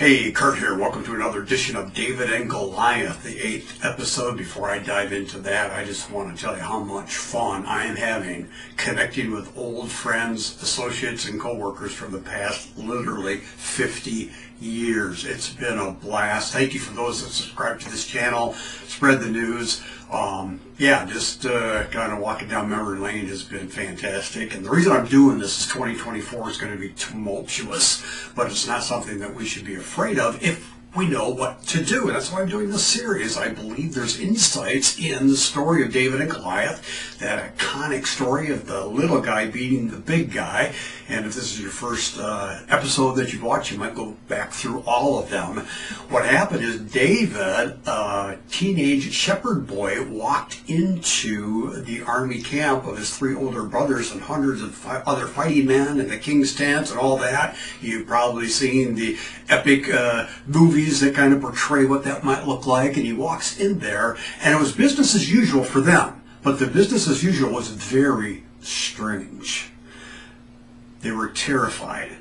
Hey, Kurt here. Welcome to another edition of David and Goliath, the 8th episode. Before I dive into that, I just want to tell you how much fun I am having connecting with old friends, associates, and coworkers from the past literally 50 years. It's been a blast. Thank you for those that subscribe to this channel, spread the news. Just kind of walking down memory lane has been fantastic. And the reason I'm doing this is 2024 is going to be tumultuous, but it's not something that we should be afraid of if we know what to do. And that's why I'm doing this series. I believe there's insights in the story of David and Goliath, that iconic story of the little guy beating the big guy. And if this is your first episode that you've watched, you might go back through all of them. What happened is David, a teenage shepherd boy, walked into the army camp of his 3 older brothers and hundreds of other fighting men and the king's tents and all that. You've probably seen the epic movies that kind of portray what that might look like. And he walks in there, and it was business as usual for them. But the business as usual was very strange. They were terrified.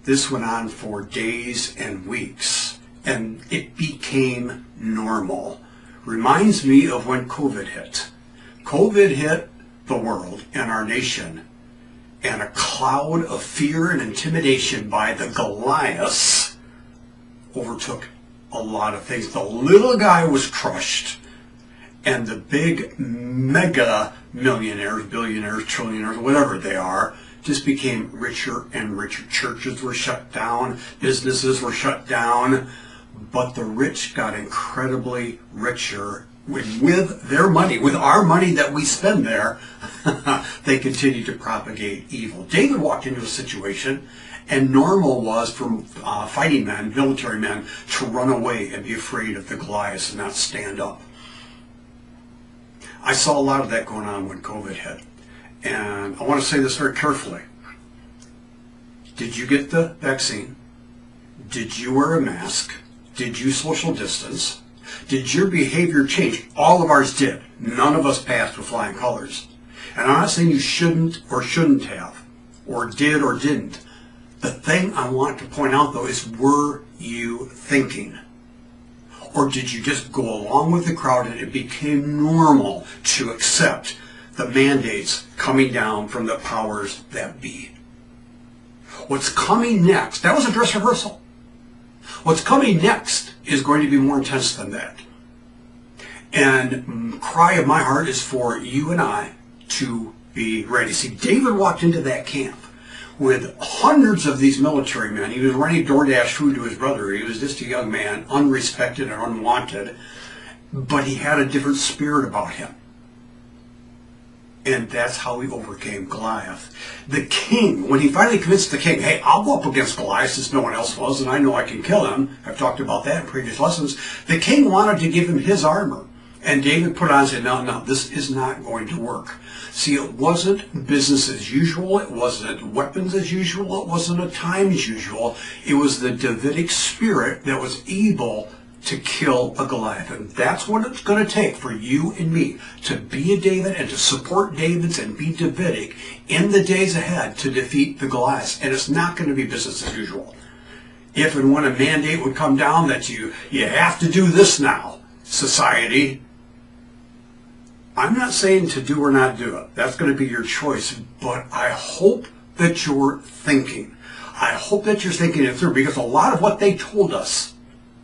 This went on for days and weeks, and it became normal. Reminds me of when COVID hit. COVID hit the world and our nation, and a cloud of fear and intimidation by the Goliaths overtook a lot of things. The little guy was crushed, and the big mega millionaires, billionaires, trillionaires, whatever they are, just became richer and richer. Churches were shut down, businesses were shut down, but the rich got incredibly richer with their money, with our money that we spend there. They continued to propagate evil. David walked into a situation, and normal was for fighting men, military men, to run away and be afraid of the Goliaths and not stand up. I saw a lot of that going on when COVID hit. And I want to say this very carefully. Did you get the vaccine? Did you wear a mask? Did you social distance? Did your behavior change? All of ours did. None of us passed with flying colors. And I'm not saying you shouldn't or shouldn't have, or did or didn't. The thing I want to point out, though, is were you thinking? Or did you just go along with the crowd and it became normal to accept the mandates coming down from the powers that be? What's coming next, that was a dress rehearsal. What's coming next is going to be more intense than that. And cry of my heart is for you and I to be ready. See, David walked into that camp with hundreds of these military men. He was running DoorDash food to his brother. He was just a young man, unrespected and unwanted, but he had a different spirit about him. And that's how he overcame Goliath. The king, when he finally convinced the king, hey, I'll go up against Goliath since no one else was, and I know I can kill him. I've talked about that in previous lessons. The king wanted to give him his armor. And David put on and said, no, this is not going to work. See, it wasn't business as usual. It wasn't weapons as usual. It wasn't a time as usual. It was the Davidic spirit that was able to kill a Goliath. And that's what it's going to take for you and me to be a David and to support David's and be Davidic in the days ahead to defeat the Goliaths. And it's not going to be business as usual. If and when a mandate would come down that you have to do this now, society, I'm not saying to do or not do it. That's going to be your choice. But I hope that you're thinking. I hope that you're thinking it through, because a lot of what they told us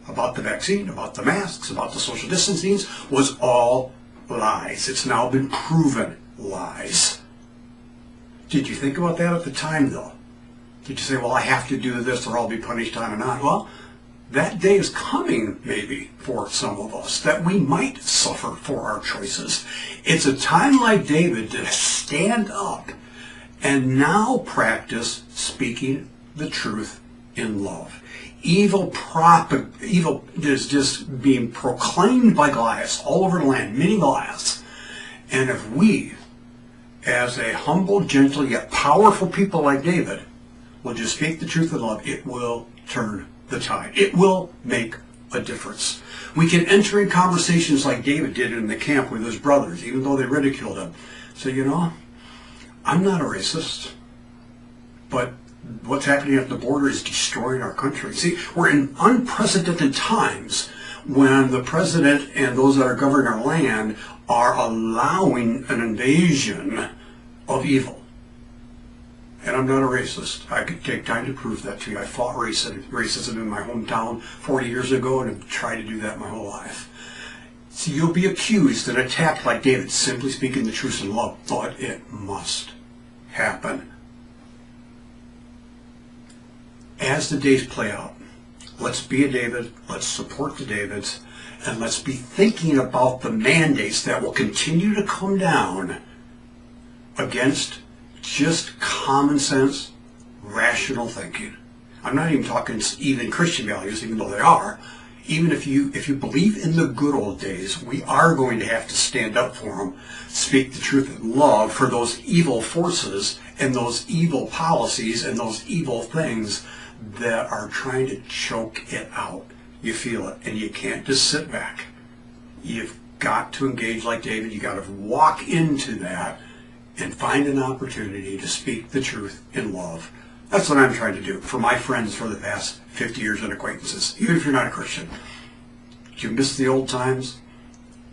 about the vaccine, about the masks, about the social distancing was all lies. It's now been proven lies. Did you think about that at the time, though? Did you say, well, I have to do this or I'll be punished on and on? Well, that day is coming, maybe, for some of us, that we might suffer for our choices. It's a time like David to stand up and now practice speaking the truth in love. Evil is just being proclaimed by Goliaths all over the land, many Goliaths. And if we, as a humble, gentle, yet powerful people like David, will just speak the truth in love, it will turn the tide. It will make a difference. We can enter in conversations like David did in the camp with his brothers, even though they ridiculed him. So, I'm not a racist, but What's happening at the border is destroying our country. See, we're in unprecedented times when the president and those that are governing our land are allowing an invasion of evil. And I'm not a racist. I could take time to prove that to you. I fought racism in my hometown 40 years ago and have tried to do that my whole life. See, you'll be accused and attacked like David, simply speaking the truth in love, but it must happen. As the days play out, let's be a David, let's support the Davids, and let's be thinking about the mandates that will continue to come down against just common sense, rational thinking. I'm not even talking even Christian values, even though they are. Even if you believe in the good old days, we are going to have to stand up for them, speak the truth in love for those evil forces and those evil policies and those evil things that are trying to choke it out. You feel it, and you can't just sit back. You've got to engage like David. You've got to walk into that and find an opportunity to speak the truth in love. That's what I'm trying to do for my friends for the past 50 years and acquaintances, even if you're not a Christian. Do you miss the old times?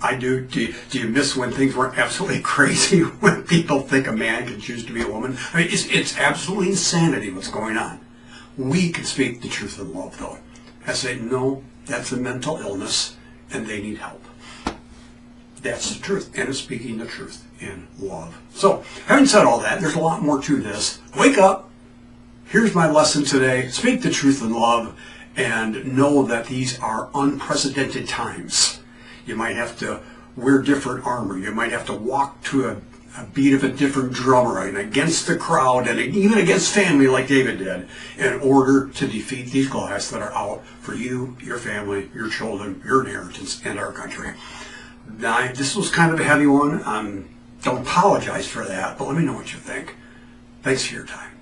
I do. Do you miss when things weren't absolutely crazy, when people think a man can choose to be a woman? I mean, it's absolutely insanity what's going on. We can speak the truth in love, though. I say, no, that's a mental illness, and they need help. That's the truth, and it's speaking the truth in love. So, having said all that, there's a lot more to this. Wake up. Here's my lesson today. Speak the truth in love, and know that these are unprecedented times. You might have to wear different armor. You might have to walk to a beat of a different drummer and against the crowd and even against family like David did in order to defeat these Goliaths that are out for you, your family, your children, your inheritance, and our country. Now, this was kind of a heavy one. Don't apologize for that, but let me know what you think. Thanks for your time.